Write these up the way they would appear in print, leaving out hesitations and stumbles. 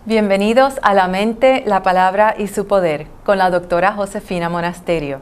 Bienvenidos a La Mente, la Palabra y su Poder con la doctora Josefina Monasterio.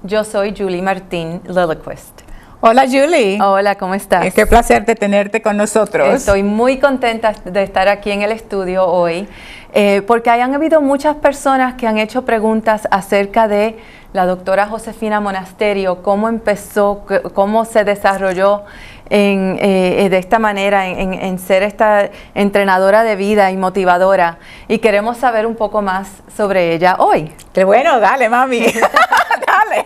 Yo soy Julie Martín Lilliquist. Hola Julie. Hola, ¿cómo estás? Qué placer de tenerte con nosotros. Estoy muy contenta de estar aquí en el estudio hoy porque hayan habido muchas personas que han hecho preguntas acerca de la doctora Josefina Monasterio, cómo empezó, cómo se desarrolló de esta manera en ser esta entrenadora de vida y motivadora, y queremos saber un poco más sobre ella hoy. Qué bueno, dale mami, dale.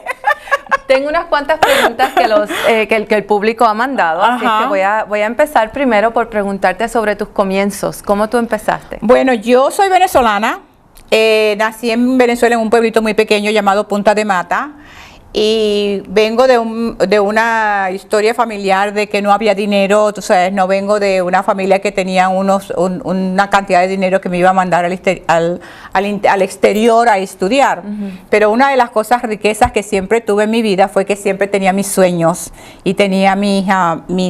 Tengo unas cuantas preguntas que el público ha mandado, así que voy a empezar primero por preguntarte sobre tus comienzos. ¿Cómo tú empezaste? Bueno, yo soy venezolana, nací en Venezuela en un pueblito muy pequeño llamado Punta de Mata. Y vengo de una historia familiar de que no había dinero, tú sabes, no vengo de una familia que tenía una cantidad de dinero que me iba a mandar al exterior a estudiar. Pero una de las riquezas que siempre tuve en mi vida fue que siempre tenía mis sueños y tenía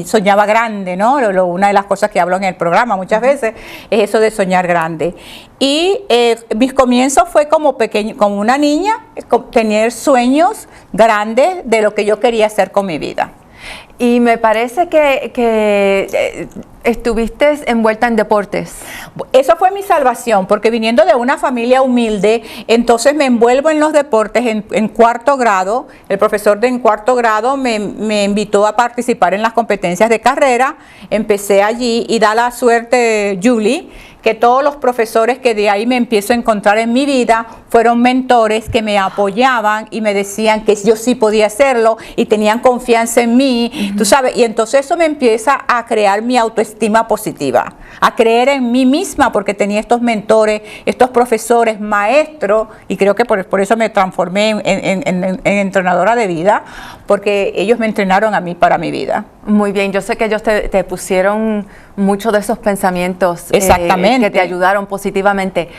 soñaba grande, ¿no? Una de las cosas que hablo en el programa muchas veces es eso de soñar grande. Y mis comienzos fue como una niña, tener sueños grandes de lo que yo quería hacer con mi vida. Y me parece que estuviste envuelta en deportes. Eso fue mi salvación, porque viniendo de una familia humilde, entonces me envuelvo en los deportes en cuarto grado. El profesor en cuarto grado me invitó a participar en las competencias de carrera. Empecé allí y da la suerte, Julie, que todos los profesores que de ahí me empiezo a encontrar en mi vida fueron mentores que me apoyaban y me decían que yo sí podía hacerlo y tenían confianza en mí, tú sabes, y entonces eso me empieza a crear mi autoestima positiva, a creer en mí misma, porque tenía estos mentores, estos profesores, maestros, y creo que por eso me transformé en entrenadora de vida, porque ellos me entrenaron a mí para mi vida. Muy bien, yo sé que ellos te pusieron muchos de esos pensamientos exactamente, que te ayudaron positivamente.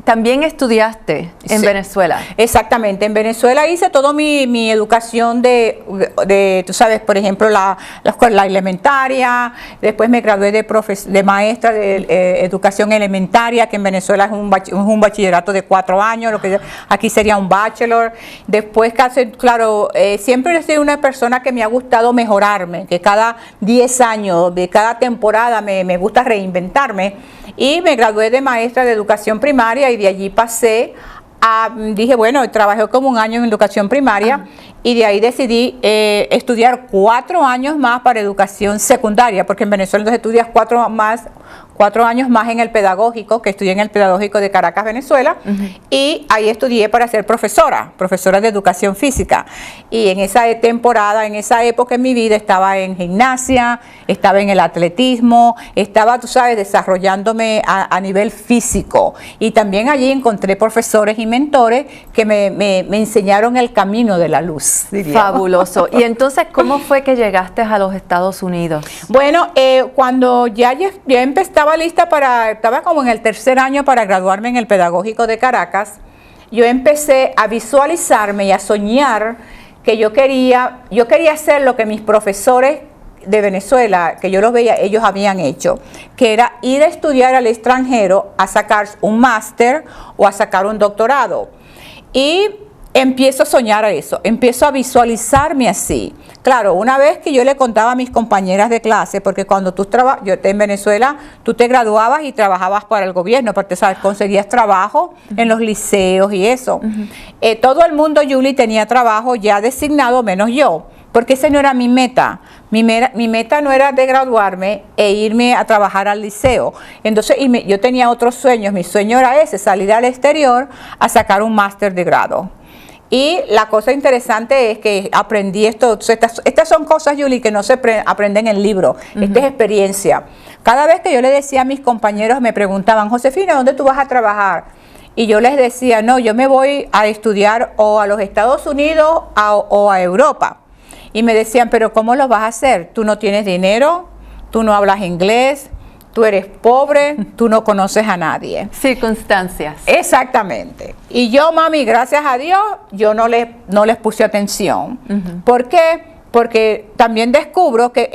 También estudiaste en Venezuela. Exactamente, en Venezuela hice toda mi educación tú sabes, por ejemplo, la escuela elementaria, después me gradué de maestra de educación elementaria, que en Venezuela es un bachillerato de 4 años, lo que aquí sería un bachelor. Después, claro, siempre he sido una persona que me ha gustado mejorarme, que cada 10 años, de cada temporada me gusta reinventarme, y me gradué de maestra de educación primaria y de allí pasé dije, bueno, trabajé como un año en educación primaria y de ahí decidí estudiar 4 años más para educación secundaria, porque en Venezuela entonces estudias 4 años más en el pedagógico, que estudié en el pedagógico de Caracas, Venezuela, y ahí estudié para ser profesora de educación física. Y en esa temporada, en esa época en mi vida, estaba en gimnasia, estaba en el atletismo, estaba, tú sabes, desarrollándome a nivel físico. Y también allí encontré profesores y mentores que me enseñaron el camino de la luz, diría. Fabuloso. Y entonces, ¿cómo fue que llegaste a los Estados Unidos? Bueno, cuando ya estaba lista estaba como en el 3er año para graduarme en el pedagógico de Caracas, yo empecé a visualizarme y a soñar que yo quería hacer lo que mis profesores de Venezuela, que yo los veía, ellos habían hecho, que era ir a estudiar al extranjero, a sacar un máster o a sacar un doctorado. Y empiezo a soñar a eso, empiezo a visualizarme así. Claro, una vez que yo le contaba a mis compañeras de clase, porque cuando yo en Venezuela, tú te graduabas y trabajabas para el gobierno, porque sabes, conseguías trabajo en los liceos y eso. Todo el mundo, Julie, tenía trabajo ya designado, menos yo, porque esa no era mi meta. Mi meta no era de graduarme e irme a trabajar al liceo. Entonces, yo tenía otros sueños. Mi sueño era ese, salir al exterior a sacar un máster de grado. Y la cosa interesante es que aprendí esto. Estas son cosas, Julie, que no se aprenden en libros. Esta es experiencia. Cada vez que yo le decía a mis compañeros, me preguntaban, Josefina, ¿dónde tú vas a trabajar? Y yo les decía, no, yo me voy a estudiar o a los Estados Unidos o a Europa. Y me decían, pero ¿cómo lo vas a hacer? Tú no tienes dinero, tú no hablas inglés, tú eres pobre, tú no conoces a nadie. Circunstancias. Exactamente. Y yo, mami, gracias a Dios, yo no les puse atención. ¿Por qué? porque también descubro que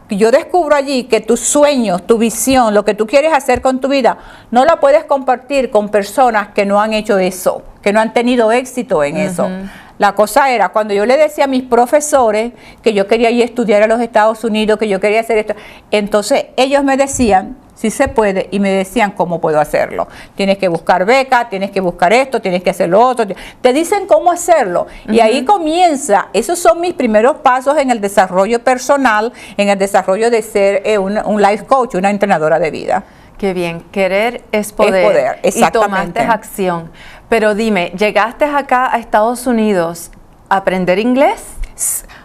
yo descubro allí que tus sueños, tu visión, lo que tú quieres hacer con tu vida, no la puedes compartir con personas que no han hecho eso, que no han tenido éxito en eso. La cosa era, cuando yo le decía a mis profesores que yo quería ir a estudiar a los Estados Unidos, que yo quería hacer esto, entonces ellos me decían, sí se puede, y me decían cómo puedo hacerlo. Tienes que buscar becas, tienes que buscar esto, tienes que hacer lo otro. Te dicen cómo hacerlo. Y ahí comienza, esos son mis primeros pasos en el desarrollo personal, en el desarrollo de ser un life coach, una entrenadora de vida. Qué bien, querer es poder. Es poder, exactamente. Y tomaste acción. Pero dime, ¿llegaste acá a Estados Unidos a aprender inglés?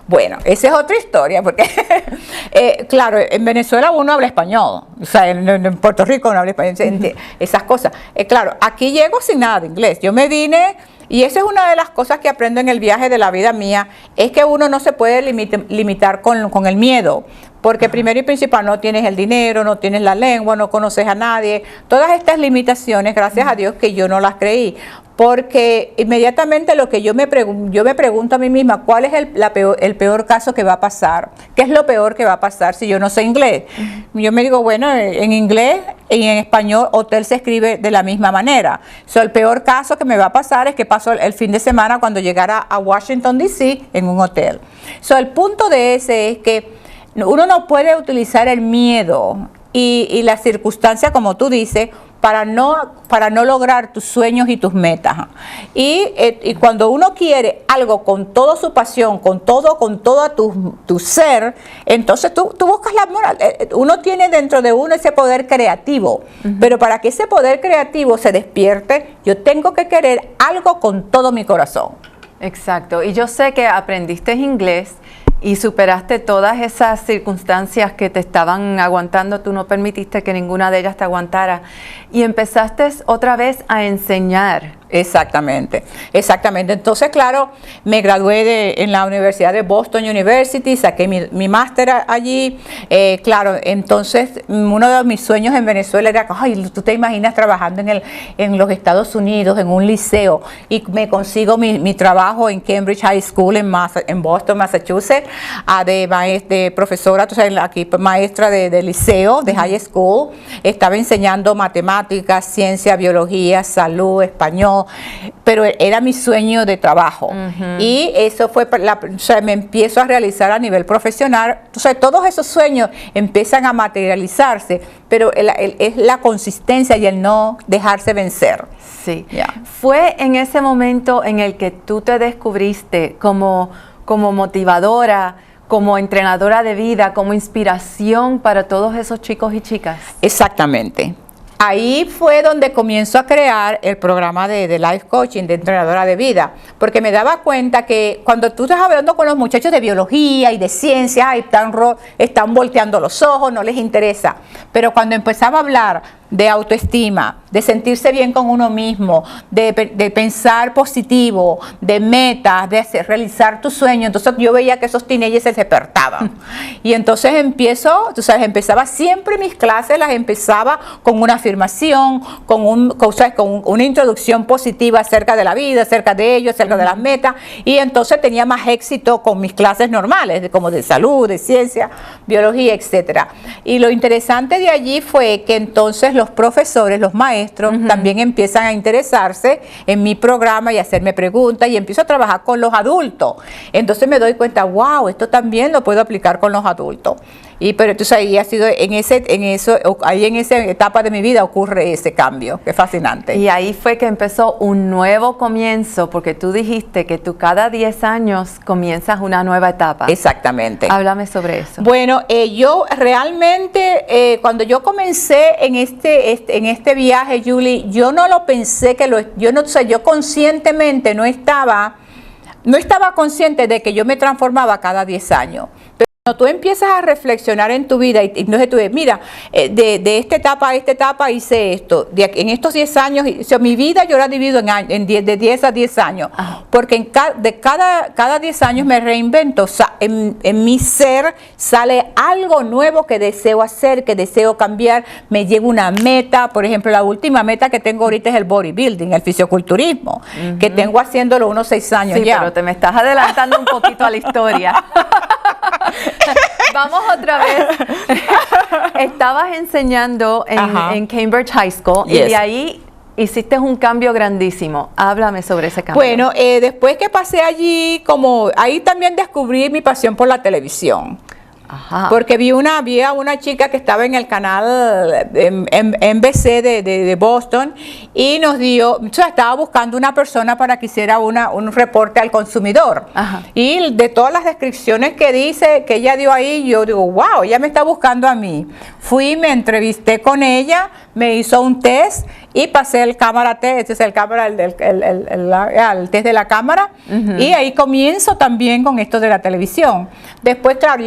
Bueno, esa es otra historia, porque claro, en Venezuela uno habla español, o sea, en Puerto Rico uno habla español, esas cosas. Claro, aquí llego sin nada de inglés. Yo me vine, y esa es una de las cosas que aprendo en el viaje de la vida mía, es que uno no se puede limitar con el miedo. Porque primero y principal no tienes el dinero, no tienes la lengua, no conoces a nadie. Todas estas limitaciones, gracias a Dios que yo no las creí. Porque inmediatamente lo que yo me pregunto a mí misma, ¿cuál es el peor caso que va a pasar? ¿Qué es lo peor que va a pasar si yo no sé inglés? Yo me digo, bueno, en inglés y en español hotel se escribe de la misma manera. El peor caso que me va a pasar es que paso el fin de semana cuando llegara a Washington, D.C. en un hotel. El punto de ese es que uno no puede utilizar el miedo y la circunstancia, como tú dices, para no lograr tus sueños y tus metas. Y cuando uno quiere algo con toda su pasión, con todo tu ser, entonces tú buscas la moral. Uno tiene dentro de uno ese poder creativo, pero para que ese poder creativo se despierte, yo tengo que querer algo con todo mi corazón. Exacto, y yo sé que aprendiste inglés y superaste todas esas circunstancias que te estaban aguantando, tú no permitiste que ninguna de ellas te aguantara y empezaste otra vez a enseñar. Exactamente. Entonces, claro, me gradué en la Universidad de Boston University, saqué mi máster allí. Claro, entonces uno de mis sueños en Venezuela era, ay, tú te imaginas trabajando en los Estados Unidos, en un liceo, y me consigo mi trabajo en Cambridge High School en Boston, Massachusetts, de profesora, tú sabes, aquí maestra de liceo, de high school. Estaba enseñando matemáticas, ciencia, biología, salud, español, pero era mi sueño de trabajo. Y eso fue, me empiezo a realizar a nivel profesional. Entonces, todos esos sueños empiezan a materializarse, pero es la consistencia y el no dejarse vencer. Sí. Fue en ese momento en el que tú te descubriste como motivadora, como entrenadora de vida, como inspiración para todos esos chicos y chicas. Exactamente. Ahí fue donde comienzo a crear el programa de Life Coaching, de entrenadora de vida, porque me daba cuenta que cuando tú estás hablando con los muchachos de biología y de ciencia, están volteando los ojos, no les interesa. Pero cuando empezaba a hablar de autoestima, de sentirse bien con uno mismo, de pensar positivo, de metas, de realizar tus sueños, entonces yo veía que esos teenagers se despertaban. Y entonces empezaba siempre mis clases, las empezaba con una afirmación, con una introducción positiva acerca de la vida, acerca de ellos, acerca de las metas, y entonces tenía más éxito con mis clases normales, como de salud, de ciencia, biología, etcétera. Y lo interesante de allí fue que entonces los profesores, los maestros, también empiezan a interesarse en mi programa y hacerme preguntas, y empiezo a trabajar con los adultos. Entonces me doy cuenta, wow, esto también lo puedo aplicar con los adultos. Pero entonces ahí ha sido en esa etapa de mi vida ocurre ese cambio, que es fascinante. Y ahí fue que empezó un nuevo comienzo, porque tú dijiste que tú cada 10 años comienzas una nueva etapa. Exactamente. Háblame sobre eso. Bueno, yo realmente, cuando yo comencé en este viaje, Julie, yo no lo pensé yo conscientemente no estaba consciente de que yo me transformaba cada 10 años. Cuando tú empiezas a reflexionar en tu vida y entonces tú ves, mira, de esta etapa a esta etapa hice esto, en estos 10 años, o sea, mi vida yo la divido de 10 a 10 años, porque cada 10 años me reinvento, o sea, en mi ser sale algo nuevo que deseo hacer, que deseo cambiar, me llega una meta, por ejemplo, la última meta que tengo ahorita es el bodybuilding, el fisioculturismo, que tengo haciéndolo unos 6 años ya. Pero te me estás adelantando un poquito a la historia. Vamos otra vez. Estabas enseñando en Cambridge High School y de ahí hiciste un cambio grandísimo. Háblame sobre ese cambio. Bueno, después que pasé allí, ahí también descubrí mi pasión por la televisión. Porque vi a una chica que estaba en el canal NBC de Boston y nos dio, o sea, estaba buscando una persona para que hiciera un reporte al consumidor. Y de todas las descripciones que ella dio ahí, yo digo, wow, ella me está buscando a mí. Fui, me entrevisté con ella, me hizo un test y pasé el cámara test, es el test de la cámara, y ahí comienzo también con esto de la televisión. Después, claro,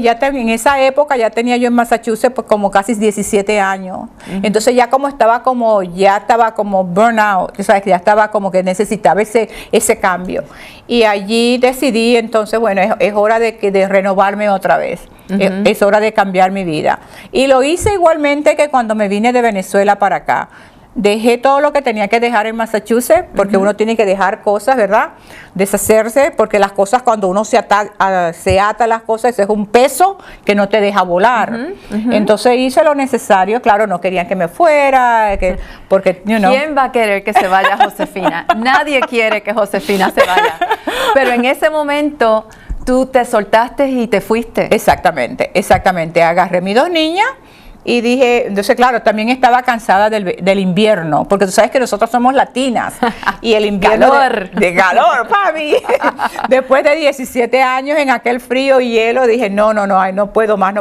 en esa época ya tenía yo en Massachusetts pues como casi 17 años. Entonces ya estaba como burnout, ¿sabes? Ya estaba como que necesitaba ese cambio. Y allí decidí entonces, bueno, es hora de renovarme otra vez. Es hora de cambiar mi vida. Y lo hice igualmente que cuando me vine de Venezuela para acá. Dejé todo lo que tenía que dejar en Massachusetts, porque uno tiene que dejar cosas, ¿verdad? Deshacerse, porque las cosas, cuando uno se ata a las cosas, es un peso que no te deja volar. Entonces hice lo necesario, claro, no querían que me fuera, porque, ¿Quién va a querer que se vaya Josefina? Nadie quiere que Josefina se vaya. Pero en ese momento tú te soltaste y te fuiste. Exactamente. Agarré mis 2 niñas. Y dije, entonces claro, también estaba cansada del invierno, porque tú sabes que nosotros somos latinas y el invierno de calor, papi. Después de 17 años en aquel frío y hielo, dije, no puedo más.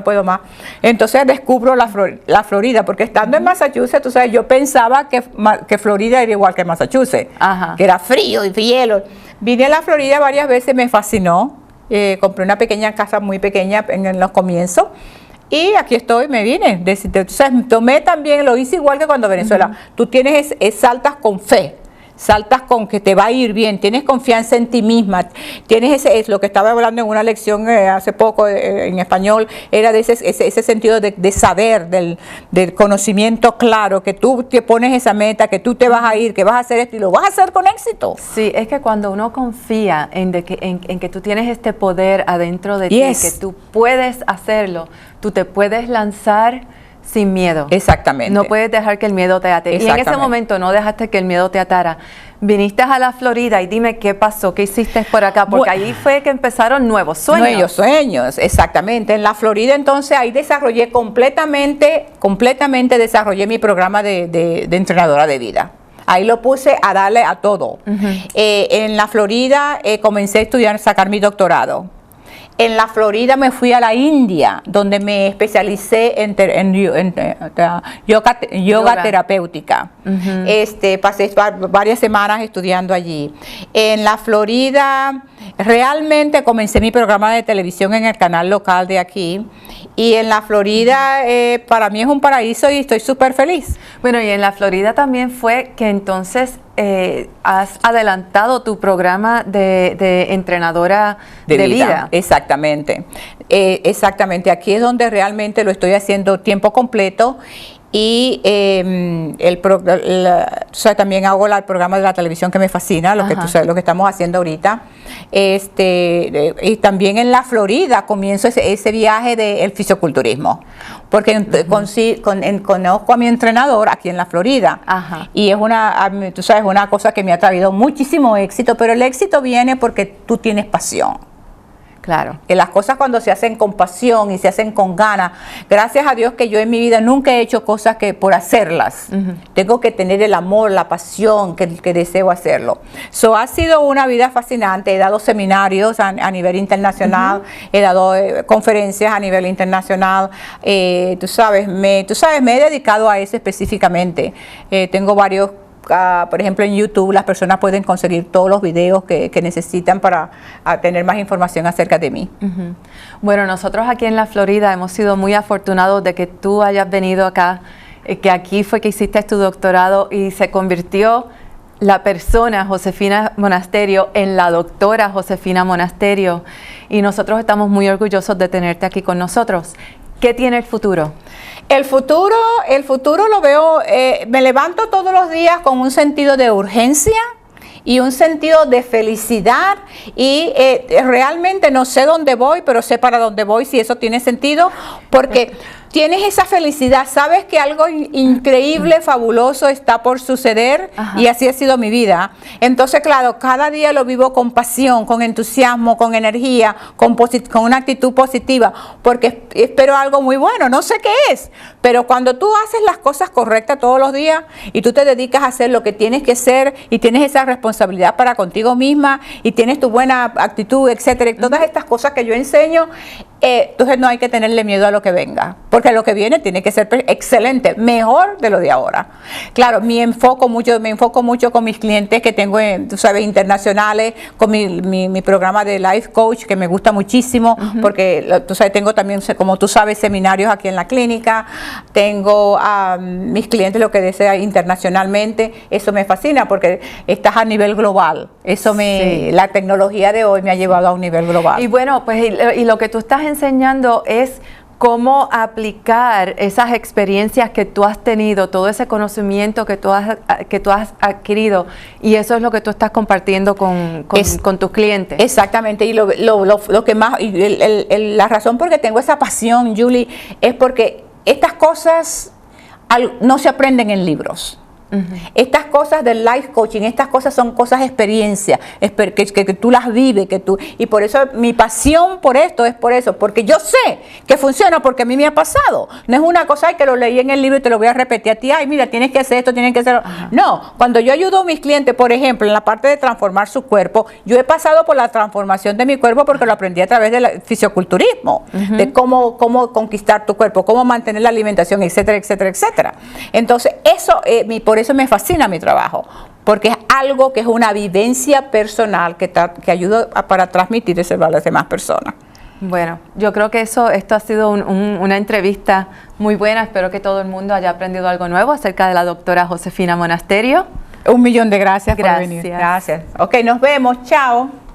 Entonces descubro la Florida, porque estando en Massachusetts, tú sabes, yo pensaba que Florida era igual que Massachusetts, que era frío y hielo. Vine a la Florida varias veces, me fascinó, compré una pequeña casa muy pequeña en los comienzos. Y aquí estoy, me vine. Tomé también, lo hice igual que cuando Venezuela. Tú saltas con fe, saltas con que te va a ir bien, tienes confianza en ti misma, es lo que estaba hablando en una lección hace poco en español, era de ese sentido de saber, del conocimiento claro, que tú te pones esa meta, que tú te vas a ir, que vas a hacer esto y lo vas a hacer con éxito. Sí, es que cuando uno confía en que tú tienes este poder adentro de ti, que tú puedes hacerlo, tú te puedes lanzar sin miedo. Exactamente. No puedes dejar que el miedo te ate. Y en ese momento no dejaste que el miedo te atara. Viniste a la Florida y dime qué pasó, qué hiciste por acá, porque ahí fue que empezaron nuevos sueños. Nuevos sueños, exactamente. En la Florida entonces ahí desarrollé completamente desarrollé mi programa de entrenadora de vida. Ahí lo puse a darle a todo. En la Florida comencé a estudiar, sacar mi doctorado. En la Florida me fui a la India, donde me especialicé en yoga terapéutica. Pasé varias semanas estudiando allí. En la Florida realmente comencé mi programa de televisión en el canal local de aquí. Y en la Florida para mí es un paraíso y estoy súper feliz. Bueno, y en la Florida también fue que entonces has adelantado tu programa de entrenadora de vida. Exactamente. Aquí es donde realmente lo estoy haciendo tiempo completo. Y también hago el programa de la televisión que me fascina, lo que estamos haciendo ahorita. Y también en la Florida comienzo ese viaje del fisioculturismo, porque conozco a mi entrenador aquí en la Florida. Y es una cosa que me ha traído muchísimo éxito, pero el éxito viene porque tú tienes pasión. Claro. Que las cosas cuando se hacen con pasión y se hacen con ganas, gracias a Dios que yo en mi vida nunca he hecho cosas que por hacerlas. Tengo que tener el amor, la pasión que deseo hacerlo. Ha sido una vida fascinante. He dado seminarios a nivel internacional, he dado conferencias a nivel internacional. Me he dedicado a eso específicamente. Tengo varios por ejemplo, en YouTube las personas pueden conseguir todos los videos que necesitan para tener más información acerca de mí. Bueno, nosotros aquí en la Florida hemos sido muy afortunados de que tú hayas venido acá, que aquí fue que hiciste tu doctorado y se convirtió la persona Josefina Monasterio en la doctora Josefina Monasterio, y nosotros estamos muy orgullosos de tenerte aquí con nosotros. ¿Qué tiene el futuro? El futuro lo veo, me levanto todos los días con un sentido de urgencia y un sentido de felicidad, y realmente no sé dónde voy, pero sé para dónde voy, si eso tiene sentido, porque tienes esa felicidad, sabes que algo increíble, fabuloso está por suceder. Ajá. Y así ha sido mi vida. Entonces, claro, cada día lo vivo con pasión, con entusiasmo, con energía, con una actitud positiva, porque espero algo muy bueno, no sé qué es, pero cuando tú haces las cosas correctas todos los días y tú te dedicas a hacer lo que tienes que hacer y tienes esa responsabilidad para contigo misma y tienes tu buena actitud, etcétera, y todas estas cosas que yo enseño, entonces no hay que tenerle miedo a lo que venga, porque lo que viene tiene que ser excelente, mejor de lo de ahora. Claro, me enfoco mucho con mis clientes que tengo, tú sabes, internacionales, con mi programa de Life Coach, que me gusta muchísimo, porque tú sabes, tengo también, como tú sabes, seminarios aquí en la clínica, tengo a mis clientes lo que desea internacionalmente. Eso me fascina porque estás a nivel global. La tecnología de hoy me ha llevado a un nivel global. Y bueno, pues y lo que tú estás enseñando es cómo aplicar esas experiencias que tú has tenido, todo ese conocimiento que tú has adquirido, y eso es lo que tú estás compartiendo con tus clientes. Exactamente, y lo que más, la razón por que tengo esa pasión, Julie, es porque estas cosas no se aprenden en libros. Estas cosas del life coaching, estas cosas son cosas de experiencia, que tú las vives, y por eso mi pasión por esto es por eso, porque yo sé que funciona, porque a mí me ha pasado. No es una cosa que lo leí en el libro y te lo voy a repetir a ti, ay, mira, tienes que hacer esto, tienes que hacerlo. No, cuando yo ayudo a mis clientes, por ejemplo, en la parte de transformar su cuerpo, yo he pasado por la transformación de mi cuerpo porque lo aprendí a través del fisiculturismo, de cómo conquistar tu cuerpo, cómo mantener la alimentación, etcétera, etcétera, etcétera. Entonces, por eso me fascina mi trabajo, porque es algo que es una vivencia personal que ayuda para transmitir ese valor a las demás personas. Bueno, yo creo que esto ha sido una entrevista muy buena. Espero que todo el mundo haya aprendido algo nuevo acerca de la doctora Josefina Monasterio. 1.000.000 de gracias por venir. Gracias. Ok, nos vemos. Chao.